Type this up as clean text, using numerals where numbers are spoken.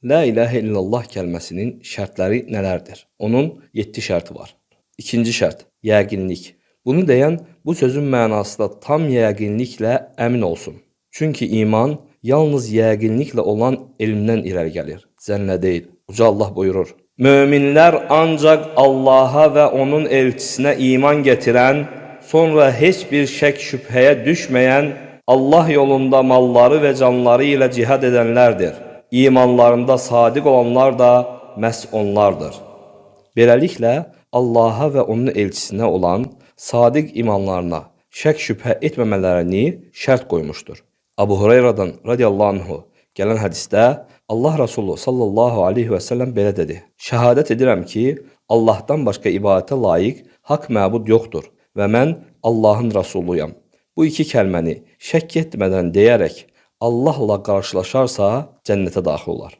La ilahe illallah kəlməsinin şərtləri nələrdir? Onun 7 şərti var. İkinci şərt, yəqinlik. Bunu deyən bu sözün mənasında tam yəqinliklə əmin olsun. Çünki iman yalnız yəqinliklə olan elmdən irəli gəlir, zənnə deyil. Uca Allah buyurur: Möminlər ancaq Allaha və onun elçisinə iman gətirən, sonra heç bir şək şübhəyə düşməyən, Allah yolunda malları və canları ilə cihad edənlərdir. İmanlarında sadiq olanlar da məhz onlardır. Beləliklə, Allaha və onun elçisinə olan sadiq imanlarına şək şübhə etməmələrini şərt qoymuşdur. Abu Hurayra'dan radiyallahu anhu gələn hədisdə Allah Resulü sallallahu aleyhi və səlləm belə dedi: Şəhadət edirəm ki, Allahdan başqa ibadətə layiq haqq məbud yoxdur və mən Allahın Rasuluyam. Bu iki kəlməni şəkk etmədən deyərək Allahla qarşılaşarsa cənnətə daxil olar.